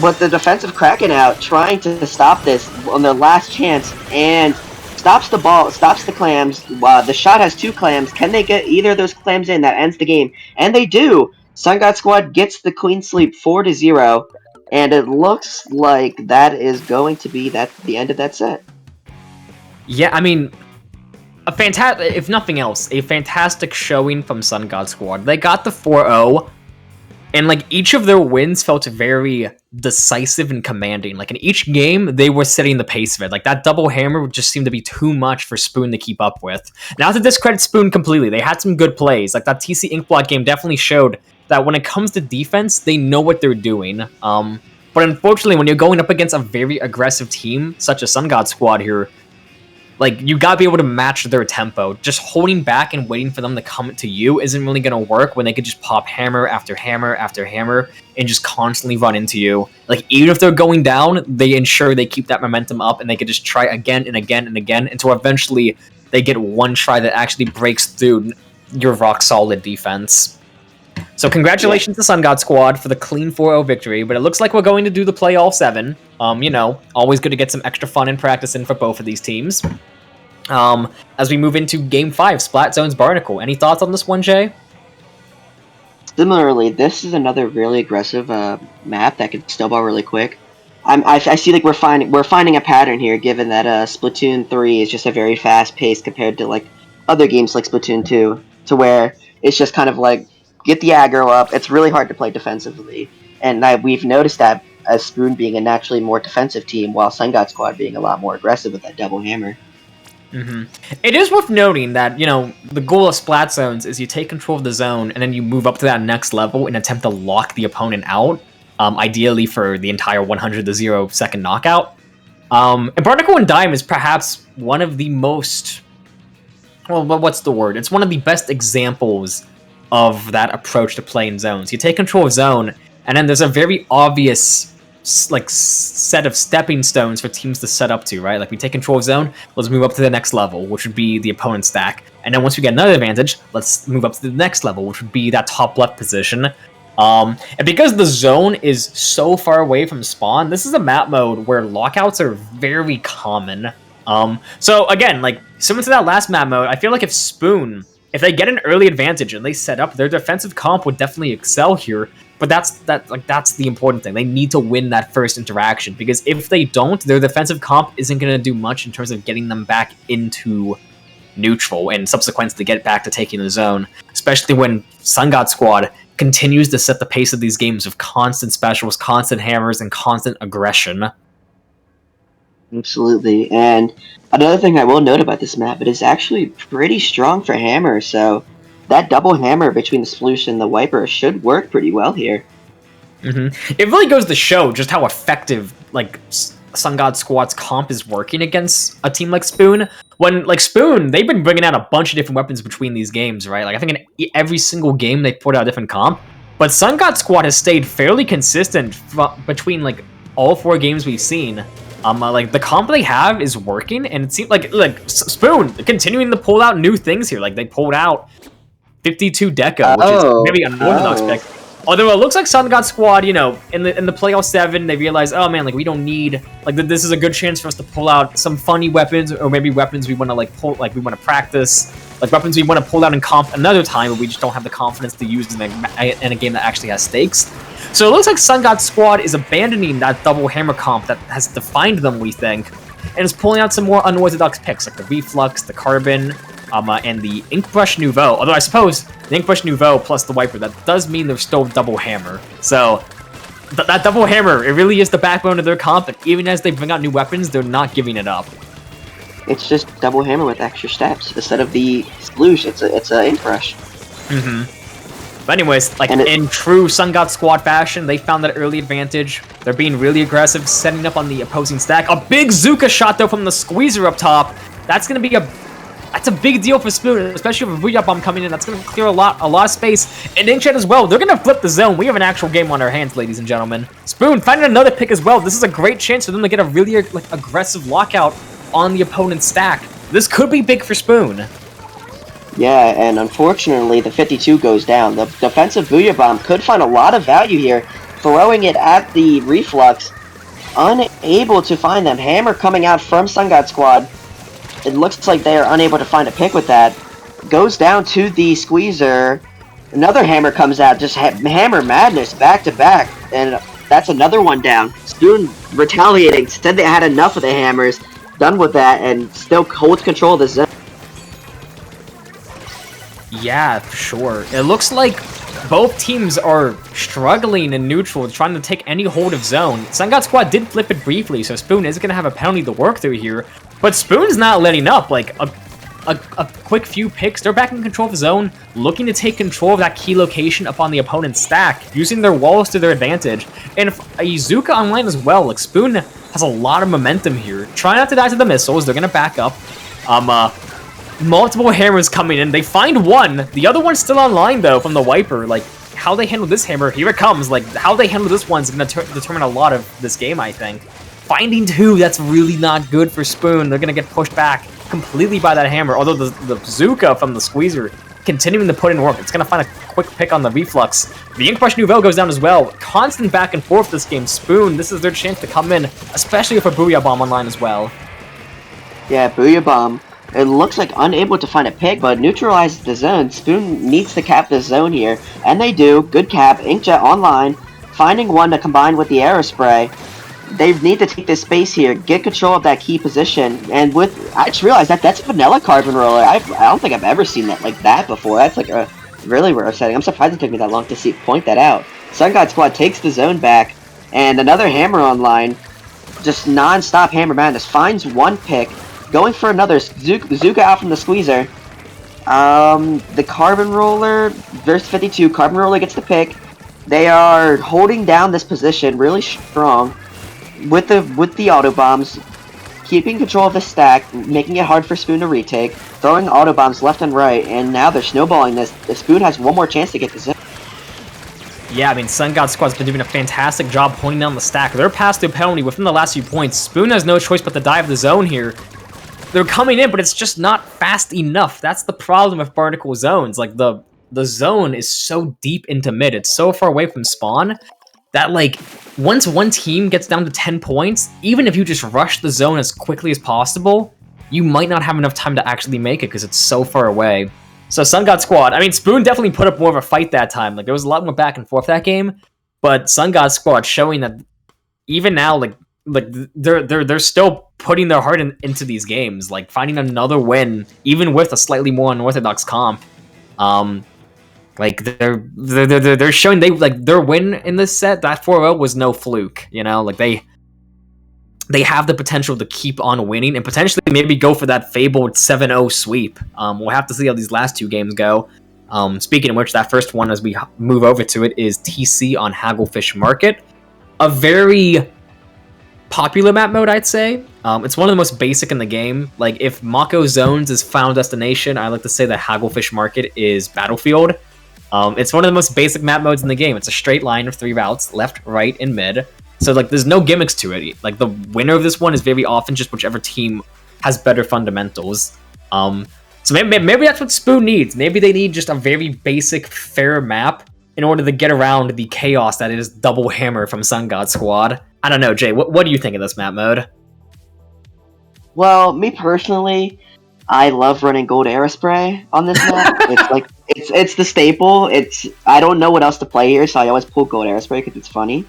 But the defensive Kraken out, trying to stop this on their last chance, and stops the ball, stops the clams. The shot has 2 clams. Can they get either of those clams in? That ends the game. And they do! Sun God Squad gets the clean sweep 4-0. And it looks like that is going to be the end of that set. Yeah, I mean, if nothing else, a fantastic showing from Sun God Squad. They got the 4-0, and, like, each of their wins felt very decisive and commanding. Like, in each game, they were setting the pace of it. Like, that double hammer just seemed to be too much for Spoon to keep up with. Not to discredit Spoon completely, they had some good plays. Like, that TC Inkblot game definitely showed that when it comes to defense, they know what they're doing. But unfortunately, when you're going up against a very aggressive team, such as Sun God Squad here, like, you gotta be able to match their tempo. Just holding back and waiting for them to come to you isn't really gonna work when they could just pop hammer after hammer after hammer and just constantly run into you. Like, even if they're going down, they ensure they keep that momentum up and they could just try again and again and again until eventually they get 1 try that actually breaks through your rock-solid defense. So congratulations to Sun God Squad for the clean 4-0 victory, but it looks like we're going to do the play all 7. You know, always good to get some extra fun and practice in for both of these teams. As we move into Game 5, Splat Zones Barnacle. Any thoughts on this one, Jay? Similarly, this is another really aggressive map that can snowball really quick. I see like we're finding a pattern here, given that Splatoon 3 is just a very fast pace compared to like other games like Splatoon 2, to where it's just kind of like get the aggro up. It's really hard to play defensively, and we've noticed that as Spoon being a naturally more defensive team, while Sun God Squad being a lot more aggressive with that double hammer. It is worth noting that, the goal of splat zones is you take control of the zone and then you move up to that next level and attempt to lock the opponent out, ideally for the entire 100 to 0 second knockout. And Barnacle and Dime is perhaps one of the most... Well, what's the word? It's one of the best examples of that approach to playing zones. You take control of zone, and then there's a very obvious set of stepping stones for teams to set up to, right? Like, we take control of zone, let's move up to the next level, which would be the opponent's stack. And then once we get another advantage, let's move up to the next level, which would be that top left position. And because the zone is so far away from spawn, this is a map mode where lockouts are very common. So again, like, similar to that last map mode, I feel like if Spoon, if they get an early advantage and they set up, their defensive comp would definitely excel here. But that's the important thing. They need to win that first interaction, because if they don't, their defensive comp isn't going to do much in terms of getting them back into neutral and subsequently get back to taking the zone, especially when Sun God Squad continues to set the pace of these games with constant specials, constant hammers, and constant aggression. Absolutely. And another thing I will note about this map, it is actually pretty strong for hammer, so that double hammer between the Sploosh and the Wiper should work pretty well here. It really goes to show just how effective, like, Sun God Squad's comp is working against a team like Spoon. When, like, Spoon, they've been bringing out a bunch of different weapons between these games, right? Like, I think in every single game they put out a different comp. But Sun God Squad has stayed fairly consistent between, like, all 4 games we've seen. Like, the comp they have is working, and it seems like Spoon continuing to pull out new things here. Like, they pulled out 52 Deco, which is maybe unorthodox pick. Although it looks like Sun God Squad, in the playoff 7, they realize, oh man, like, we don't need, like, this is a good chance for us to pull out some funny weapons, or maybe weapons we want to, like, pull, like, we want to practice, like, weapons we want to pull out in comp another time, but we just don't have the confidence to use in a game that actually has stakes. So it looks like Sun God Squad is abandoning that double hammer comp that has defined them, we think, and is pulling out some more unorthodox picks, like the Reflux, the Carbon, and the Inkbrush Nouveau. Although I suppose the Inkbrush Nouveau plus the Wiper, that does mean there's still double hammer. So that double hammer, it really is the backbone of their comp, and even as they bring out new weapons, they're not giving it up. It's just double hammer with extra steps. Instead of the Sploosh, it's a Inkbrush. But anyways, like, in true Sun God Squad fashion, they found that early advantage. They're being really aggressive, setting up on the opposing stack. A big Zuka shot, though, from the Squeezer up top. That's going to be that's a big deal for Spoon, especially with Booyah Bomb coming in. That's going to clear a lot of space. And Inkjet as well. They're going to flip the zone. We have an actual game on our hands, ladies and gentlemen. Spoon finding another pick as well. This is a great chance for them to get a really aggressive lockout on the opponent's stack. This could be big for Spoon. Yeah, and unfortunately, the 52 goes down. The defensive Booyah Bomb could find a lot of value here, throwing it at the Reflux. Unable to find them. Hammer coming out from Sun God Squad. It looks like they are unable to find a pick with that. Goes down to the Squeezer. Another hammer comes out. Just hammer madness back to back. And that's another one down. Spoon retaliating. Said they had enough of the hammers. Done with that and still holds control of the zone. Yeah, for sure. It looks like both teams are struggling in neutral, trying to take any hold of zone. Sun God Squad did flip it briefly, so Spoon is going to have a penalty to work through here. But Spoon's not letting up. Like, a quick few picks, they're back in control of the zone, looking to take control of that key location up on the opponent's stack, using their walls to their advantage. And if a Izuka online as well, like, Spoon has a lot of momentum here. Try not to die to the missiles, they're going to back up. Multiple hammers coming in. They find one. The other one's still online, though, from the Wiper. Like, how they handle this hammer, here it comes. Like, how they handle this one's going to determine a lot of this game, I think. Finding 2, that's really not good for Spoon. They're going to get pushed back completely by that hammer. Although the Zuka from the Squeezer continuing to put in work. It's going to find a quick pick on the Reflux. The Inkbrush Nouveau goes down as well. Constant back and forth this game. Spoon, this is their chance to come in, especially with a Booyah Bomb online as well. Yeah, Booyah Bomb. It looks like unable to find a pick, but neutralizes the zone. Spoon needs to cap the zone here, and they do. Good cap. Inkjet online, finding one to combine with the Aerospray. They need to take this space here, get control of that key position, and I just realized that's a vanilla Carbon Roller. I don't think I've ever seen that like that before. That's like a really rare setting. I'm surprised it took me that long to point that out. Sun God Squad takes the zone back, and another hammer online, just non-stop hammer madness, finds one pick, going for another Zuka out from the squeezer. The Carbon Roller versus 52. Carbon Roller gets the pick. They are holding down this position really strong with the auto bombs, keeping control of the stack, making it hard for Spoon to retake, throwing auto bombs left and right, and now they're snowballing this. The Spoon has one more chance to get this in. Yeah, I mean, Sun God Squad's been doing a fantastic job holding down the stack. They're past their penalty within the last few points. Spoon has no choice but to dive the zone here. They're coming in, but it's just not fast enough. That's the problem with Barnacle zones. Like, the zone is so deep into mid. It's so far away from spawn that, like, once one team gets down to 10 points, even if you just rush the zone as quickly as possible, you might not have enough time to actually make it because it's so far away. So Sun God Squad, I mean, Spoon definitely put up more of a fight that time. Like, there was a lot more back and forth that game, but Sun God Squad showing that even now, like they're still putting their heart into these games, like finding another win, even with a slightly more unorthodox comp. Like they're showing their win in this set, that 4-0 was no fluke, you know, like they have the potential to keep on winning and potentially maybe go for that fabled 7-0 sweep. We'll have to see how these last two games go. Speaking of which, that first one, as we move over to it, is TC on Hagglefish Market. A very popular map mode, I'd say. It's one of the most basic in the game. Like, if Mako Zones is Final Destination, I like to say that Hagglefish Market is Battlefield. It's one of the most basic map modes in the game. It's a straight line of 3 routes, left, right, and mid. So, like, there's no gimmicks to it. Like, the winner of this one is very often just whichever team has better fundamentals. So maybe that's what Spoon needs. Maybe they need just a very basic, fair map in order to get around the chaos that is Double Hammer from Sun God Squad. I don't know, Jay, what do you think of this map mode? Well, me personally, I love running Gold Aerospray on this map. It's like, it's the staple. I don't know what else to play here, so I always pull Gold Aerospray because it's funny.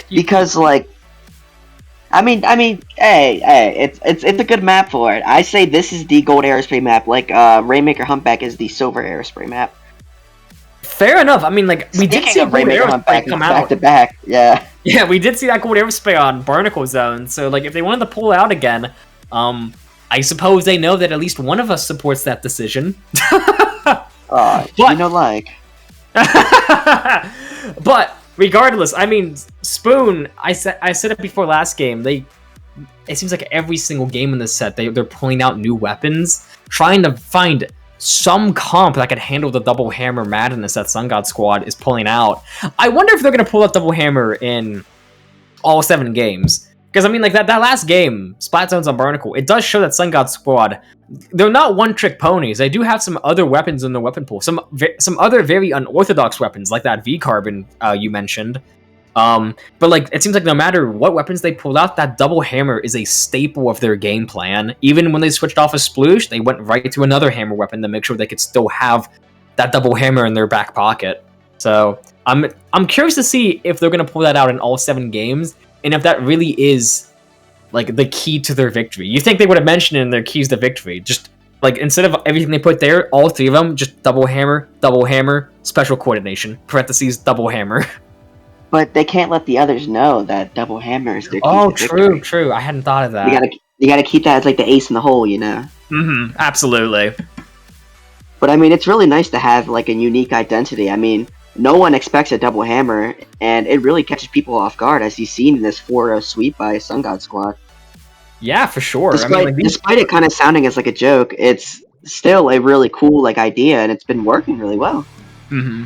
Because, like, I mean, hey, it's a good map for it. I say this is the Gold Aerospray map, like Rainmaker Humpback is the Silver Aerospray map. Fair enough. I mean, like, we did see Rainmaker Humpback come out back to back. Yeah. Yeah, we did see that Gold Aerospray on Barnacle Zone. So, like, if they wanted to pull it out again, I suppose they know that at least one of us supports that decision. You know, like. But regardless, I mean, Spoon, I said it before last game, it seems like every single game in this set, they're pulling out new weapons, trying to find some comp that could handle the Double Hammer madness that Sun God Squad is pulling out. I wonder if they're going to pull out Double Hammer in all 7 games. Because, I mean, like, that last game, Splat Zones on Barnacle, it does show that Sun God Squad, they're not one-trick ponies. They do have some other weapons in the weapon pool. Some other very unorthodox weapons, like that V-Carbon you mentioned. But, like, it seems like no matter what weapons they pulled out, that Double Hammer is a staple of their game plan. Even when they switched off a Sploosh, they went right to another hammer weapon to make sure they could still have that Double Hammer in their back pocket. So, I'm curious to see if they're going to pull that out in all 7 games, and if that really is, like, the key to their victory. You think they would have mentioned it in their keys to victory. Just, like, instead of everything they put there, all 3 of them, just double hammer, special coordination, parentheses, double hammer. But they can't let the others know that Double Hammer is their key to victory. True. I hadn't thought of that. You gotta keep that as, like, the ace in the hole, you know? Mm-hmm, absolutely. But, I mean, it's really nice to have, like, a unique identity. I mean, no one expects a Double Hammer, and it really catches people off guard, as you've seen in this 4-0 sweep by Sun God Squad. Yeah, for sure. Despite it kind of sounding as like a joke, it's still a really cool, like, idea, and it's been working really well. Mm-hmm.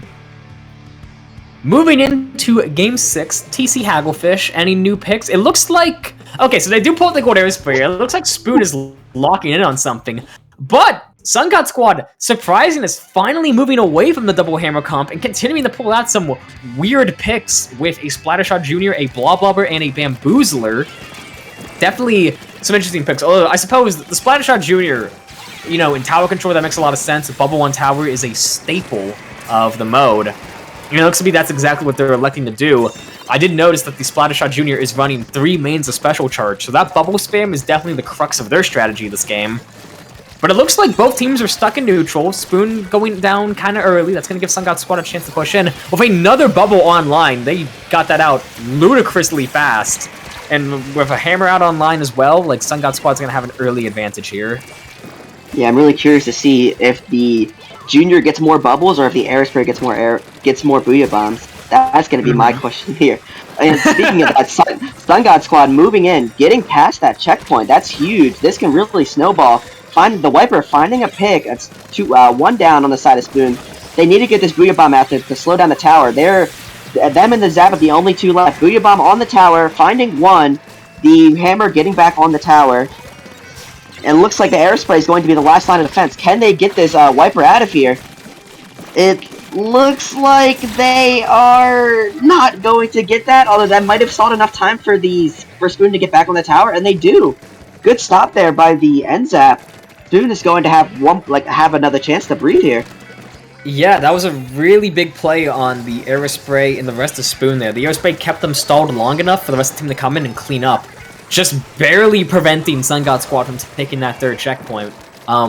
Moving into Game 6, TC Hagglefish. Any new picks? It looks like... Okay, so they do pull out the Gold Aerospray. It looks like Spoon is locking in on something. But Sun God Squad, surprising, is finally moving away from the Double Hammer comp and continuing to pull out some weird picks with a Splattershot Jr., a Bloblobber, and a Bamboozler. Definitely some interesting picks. Although, I suppose the Splattershot Jr., you know, in tower control, that makes a lot of sense. Bubble on tower is a staple of the mode. And it looks to me that's exactly what they're electing to do. I did notice that the Splattershot Jr. is running 3 mains of special charge, so that bubble spam is definitely the crux of their strategy this game. But it looks like both teams are stuck in neutral. Spoon going down kind of early. That's going to give Sun God Squad a chance to push in. With another bubble online, they got that out ludicrously fast. And with a Hammer out online as well, like Sun God Squad's gonna have an early advantage here. Yeah, I'm really curious to see if the Junior gets more bubbles or if the Aerospray gets more Booyah Bombs. That's going to be my question here. And speaking of that, Sun God Squad moving in, getting past that checkpoint. That's huge. This can really snowball. Find the Wiper finding a pick. That's one down on the side of Spoon. They need to get this Booyah Bomb out to slow down the tower. Them and the Zap are the only two left. Booyah Bomb on the tower, finding one. The Hammer getting back on the tower. And looks like the Aerospray is going to be the last line of defense. Can they get this Wiper out of here? It looks like they are not going to get that, although that might have stalled enough time for Spoon to get back on the tower, and they do. Good stop there by the NZAP. Spoon is going to have another chance to breathe here. Yeah, that was a really big play on the Aerospray and the rest of Spoon there. The Aerospray kept them stalled long enough for the rest of the team to come in and clean up. Just barely preventing Sun God Squad from taking that third checkpoint.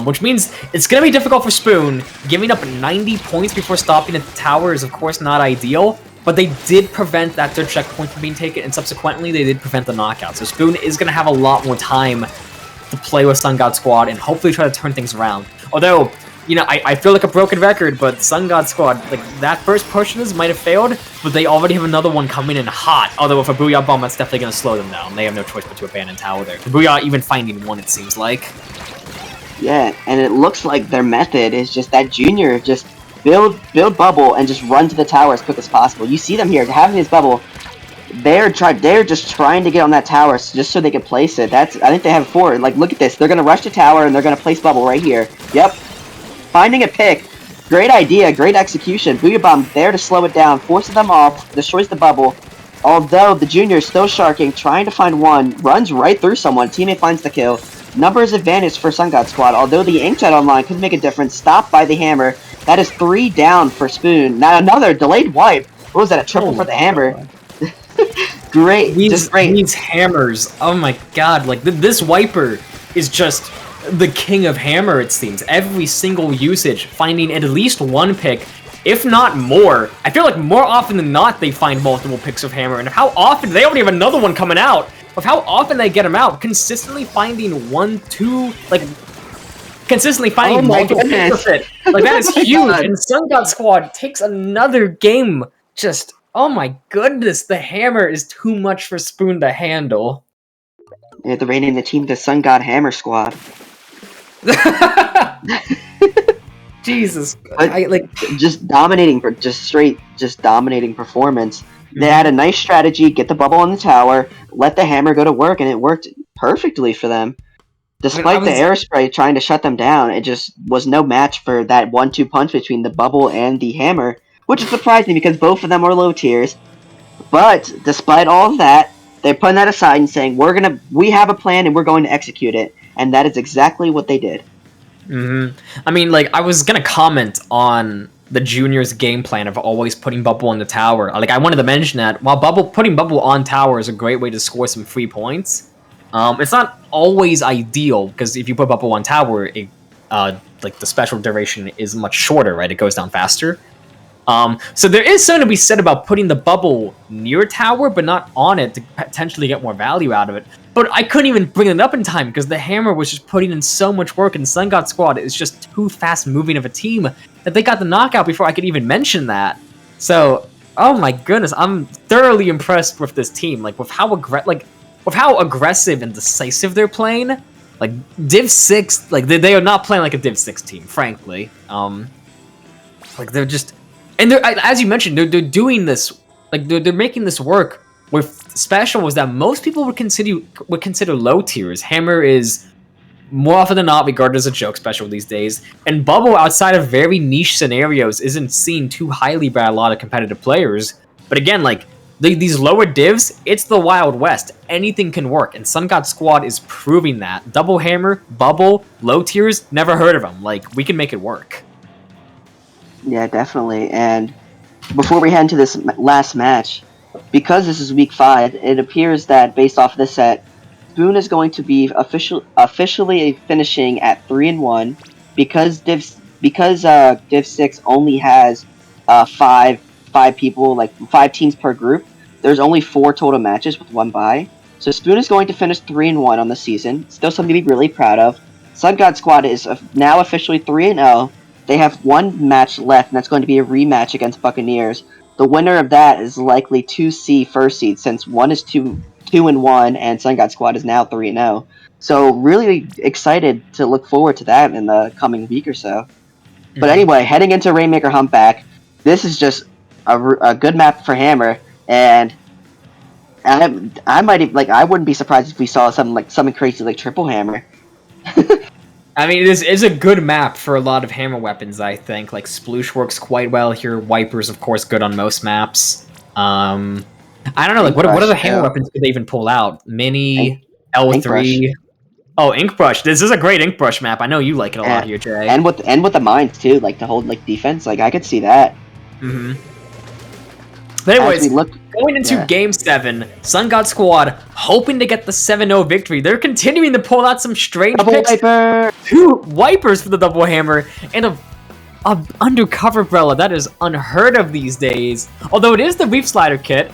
Which means it's going to be difficult for Spoon. Giving up 90 points before stopping at the tower is of course not ideal, but they did prevent that third checkpoint from being taken, and subsequently they did prevent the knockout. So Spoon is going to have a lot more time to play with Sun God Squad and hopefully try to turn things around. Although, you know, I feel like a broken record, but Sun God Squad, like, that first push might have failed, but they already have another one coming in hot. Although with a Booyah Bomb, that's definitely going to slow them down. They have no choice but to abandon tower there. The Booyah even finding one, it seems like. Yeah, and it looks like their method is just that Junior just build bubble and just run to the tower as quick as possible. You see them here having this bubble. They're just trying to get on that tower just so they can place it. I think they have 4. Like, look at this. They're gonna rush the tower and they're gonna place bubble right here. Yep. Finding a pick. Great idea, great execution. Booyah Bomb there to slow it down, forces them off, destroys the bubble. Although the Junior is still sharking, trying to find one, runs right through someone. Teammate finds the kill. Numbers advantage for Sun God Squad, although the Inkjet online could make a difference. Stopped by the Hammer. That is 3 down for Spoon. Now another delayed wipe. What was that, a triple for the Hammer? Great, just great. These hammers, oh my god, like, this Wiper is just the king of hammer, it seems. Every single usage, finding at least one pick, if not more. I feel like more often than not, they find multiple picks of hammer, and how often, they already have another one coming out, of how often they get them out, consistently finding 1, 2, like, consistently finding multiple picks of it. Like, that is huge, and Sun God Squad takes another game, just, oh my goodness, the hammer is too much for Spoon to handle. Yeah, they're renaming the team the Sun God Hammer Squad. Jesus, just dominating performance. They had a nice strategy, get the bubble on the tower, let the Hammer go to work, and it worked perfectly for them. Despite the Aerospray trying to shut them down, it just was no match for that 1-2 punch between the bubble and the Hammer, which is surprising because both of them are low tiers. But despite all of that, they're putting that aside and saying, we have a plan and we're going to execute it. And that is exactly what they did. I mean, like, I was gonna comment on the Juniors' game plan of always putting bubble on the tower. Like, I wanted to mention that while putting bubble on tower is a great way to score some free points, it's not always ideal, because if you put bubble on tower, like, the special duration is much shorter, right? It goes down faster. So there is something to be said about putting the bubble near tower, but not on it to potentially get more value out of it. But I couldn't even bring it up in time because the Hammer was just putting in so much work, and Sun God Squad is just too fast-moving of a team that they got the knockout before I could even mention that. So, oh my goodness, I'm thoroughly impressed with this team. Like, with how aggressive and decisive they're playing. Like, Div 6, like, they are not playing like a Div 6 team, frankly. Like, they're just... And they're, as you mentioned, they're doing this, like, they're making this work with specials that most people would consider low tiers. Hammer is more often than not regarded as a joke special these days, and Bubble, outside of very niche scenarios, isn't seen too highly by a lot of competitive players. But again, like, these lower divs, it's the Wild West. Anything can work, and Sun God Squad is proving that. Double Hammer, Bubble, low tiers, never heard of them. Like, we can make it work. Yeah, definitely. And before we head into this last match, because this is week 5, it appears that based off of this set, Spoon is going to be officially finishing at 3-1 because Div 6 only has 5 people, like 5 teams per group. There's only 4 total matches with 1 bye. So Spoon is going to finish 3-1 on the season. Still something to be really proud of. Sun God Squad is now officially 3-0. They have one match left, and that's going to be a rematch against Buccaneers. The winner of that is likely 2C first seed, since one is 2-1, and Sun God Squad is now 3-0. So really excited to look forward to that in the coming week or so. But anyway, heading into Rainmaker Humpback, this is just a good map for Hammer, and I might even, like, I wouldn't be surprised if we saw something crazy like Triple Hammer. I mean, it is a good map for a lot of hammer weapons, I think. Like, Sploosh works quite well here. Wiper's, of course, good on most maps. I don't know, like, what other hammer weapons could they even pull out? Mini, L3... Oh, Ink Brush. This is a great Ink Brush map. I know you like it a lot here, Jay. And with the mines, too, like, to hold, like, defense. Like, I could see that. Mm-hmm. But anyways, going into Game 7, Sun God Squad hoping to get the 7-0 victory. They're continuing to pull out some strange picks. Wiper! 2 Wipers for the double hammer, and a undercover umbrella. That is unheard of these days. Although it is the Reef Slider kit,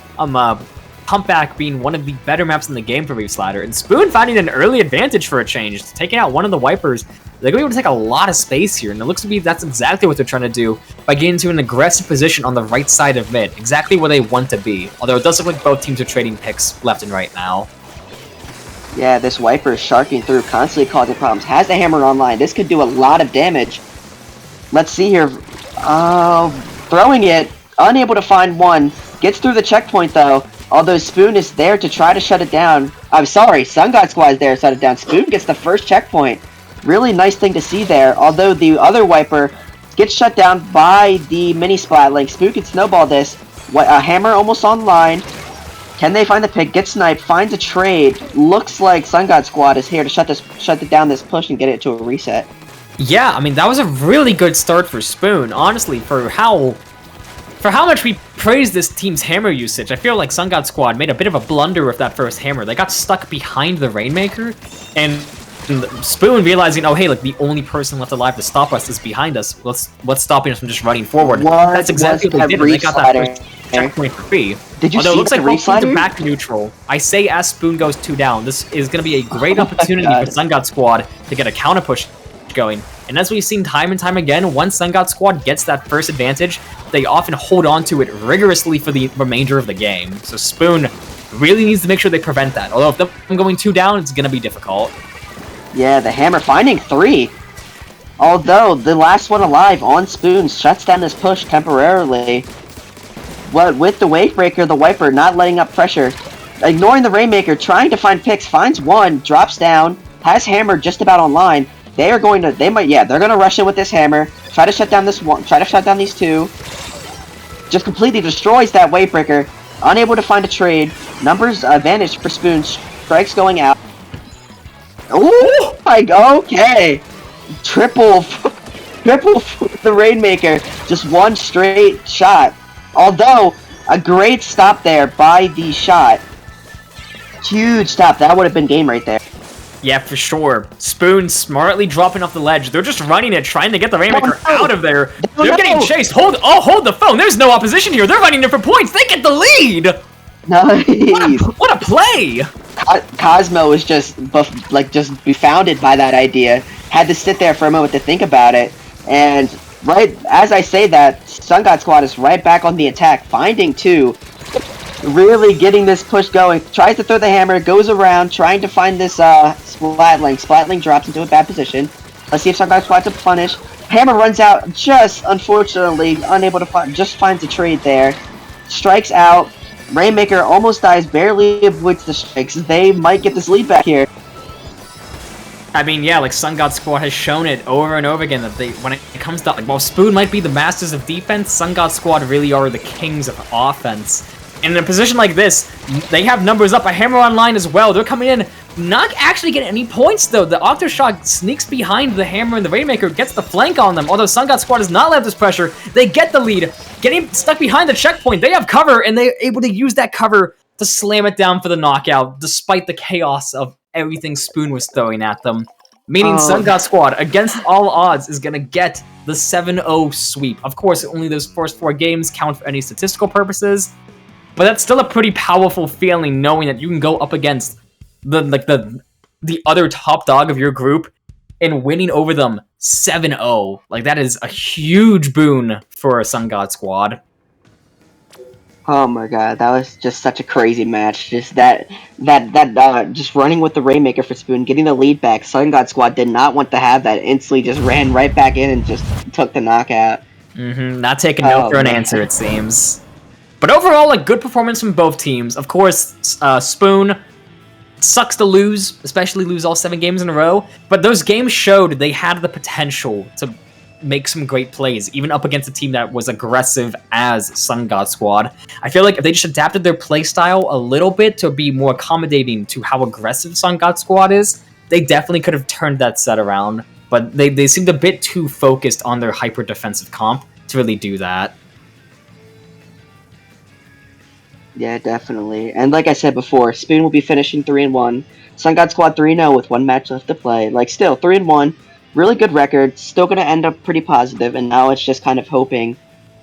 Humpback being one of the better maps in the game for Reef Slider, and Spoon finding an early advantage for a change, taking out one of the Wipers. They're going to be able to take a lot of space here, and it looks to be that's exactly what they're trying to do by getting into an aggressive position on the right side of mid, exactly where they want to be, although it does look like both teams are trading picks left and right now. Yeah, this Wiper is sharking through, constantly causing problems. Has the hammer online. This could do a lot of damage. Let's see here. Throwing it, unable to find one. Gets through the checkpoint, though. Although Spoon is there to try to shut it down. I'm sorry, Sun God Squad is there to shut it down. Spoon gets the first checkpoint. Really nice thing to see there. Although the other Wiper gets shut down by the mini Splatling. Spoon can snowball this. Hammer almost online. Can they find the pick? Get sniped. Finds a trade. Looks like Sun God Squad is here to shut down this push and get it to a reset. Yeah, I mean, that was a really good start for Spoon. Honestly, for how much we praise this team's hammer usage, I feel like Sun God Squad made a bit of a blunder with that first hammer. They got stuck behind the Rainmaker, and Spoon realizing, oh hey, like the only person left alive to stop us is behind us. What's stopping us from just running forward? That's exactly what they did. They got that first checkpoint free. Did you Although see it looks like both teams are back to neutral. I say as Spoon goes 2 down, this is going to be a great opportunity for Sun God Squad to get a counter push going. And as we've seen time and time again, once Sun God Squad gets that first advantage, they often hold on to it rigorously for the remainder of the game. So Spoon really needs to make sure they prevent that. Although if them going 2 down, it's going to be difficult. Yeah, the hammer finding 3. Although the last one alive on Spoon shuts down this push temporarily. But with the Wavebreaker, the Wiper not letting up pressure, ignoring the Rainmaker, trying to find picks, finds one, drops down, has hammer just about online. They're gonna rush in with this hammer, try to shut down this one, try to shut down these 2. Just completely destroys that Wavebreaker, unable to find a trade. Numbers advantage for Spoon, strikes going out. Ooh, okay. Triple the Rainmaker, just one straight shot. Although, a great stop there by the shot. Huge stop, that would have been game right there. Yeah, for sure. Spoon smartly dropping off the ledge. They're just running it, trying to get the Rainmaker out of there. They're getting chased. Hold the phone. There's no opposition here. They're running it for points. They get the lead. Nice. What a play. Cosmo was just befounded by that idea. Had to sit there for a moment to think about it. And right as I say that, Sun God Squad is right back on the attack, finding 2. Really getting this push going. Tries to throw the hammer, goes around, trying to find this Splatling. Splatling drops into a bad position. Let's see if Sun God Squad to punish. Hammer runs out, just unfortunately unable to find, just finds a trade there. Strikes out. Rainmaker almost dies, barely avoids the strikes. They might get this lead back here. I mean, yeah, like Sun God Squad has shown it over and over again that when it comes to, like, while Spoon might be the masters of defense, Sun God Squad really are the kings of offense. And in a position like this, they have numbers up, a hammer online as well. They're coming in, not actually getting any points though. The Octoshot sneaks behind the hammer and the Rainmaker gets the flank on them. Although Sun God Squad does not let this pressure, they get the lead. Getting stuck behind the checkpoint, they have cover and they're able to use that cover to slam it down for the knockout, despite the chaos of everything Spoon was throwing at them. Meaning Sun God Squad, against all odds, is going to get the 7-0 sweep. Of course, only those first 4 games count for any statistical purposes. but that's still a pretty powerful feeling knowing that you can go up against the other top dog of your group and winning over them 7-0. Like, that is a huge boon for a Sun God squad. Oh my god, that was just such a crazy match. Just just running with the Rainmaker for Spoon, getting the lead back. Sun God Squad did not want to have that. Instantly just ran right back in and just took the knockout. Not taking no for an answer, it seems. But overall, a good performance from both teams. Of course, Spoon sucks to lose, especially lose all 7 games in a row. But those games showed they had the potential to make some great plays, even up against a team that was aggressive as Sun God Squad. I feel like if they just adapted their playstyle a little bit to be more accommodating to how aggressive Sun God Squad is, they definitely could have turned that set around. But they seemed a bit too focused on their hyper-defensive comp to really do that. Yeah, definitely. And like I said before, Spoon will be finishing 3-1. Sun God Squad 3-0 with 1 match left to play. Like, still 3-1, really good record. Still going to end up pretty positive, and now it's just kind of hoping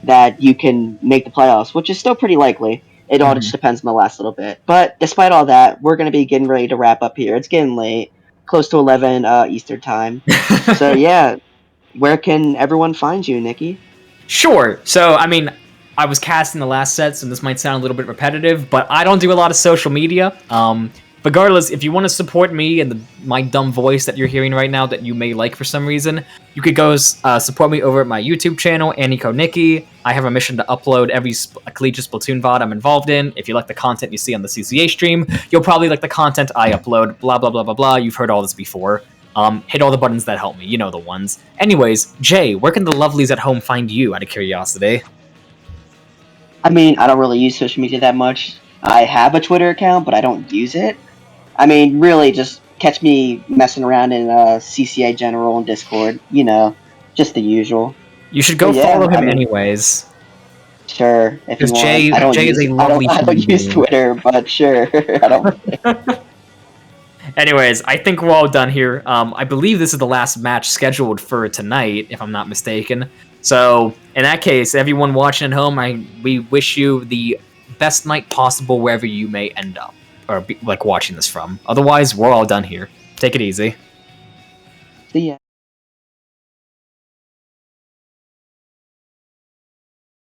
that you can make the playoffs, which is still pretty likely. It all just depends on the last little bit. But despite all that, we're going to be getting ready to wrap up here. It's getting late, close to 11 Eastern time. So yeah, where can everyone find you, Nikki? Sure. So, I mean, I was cast in the last set, so this might sound a little bit repetitive, but I don't do a lot of social media. Regardless, if you want to support me and my dumb voice that you're hearing right now that you may like for some reason, you could go support me over at my YouTube channel, AnnieCoNicky. I have a mission to upload every collegiate Splatoon VOD I'm involved in. If you like the content you see on the CCA stream, you'll probably like the content I upload, blah, blah, blah, blah, blah. You've heard all this before. Hit all the buttons that help me, you know the ones. Anyways, Jay, where can the lovelies at home find you, out of curiosity? I mean, I don't really use social media that much. I have a Twitter account, but I don't use it. I mean, really, just catch me messing around in CCA General and Discord. You know, just the usual. You should go But yeah, follow him I mean, anyways. sure, if you Because want. Jay, I don't Jay is use a lovely I human don't use being. Twitter, but sure, I don't. Anyways, I think we're all done here. I believe this is the last match scheduled for tonight, if I'm not mistaken. So, in that case, everyone watching at home, we wish you the best night possible wherever you may end up, or be, like watching this from. Otherwise, we're all done here. Take it easy. See ya.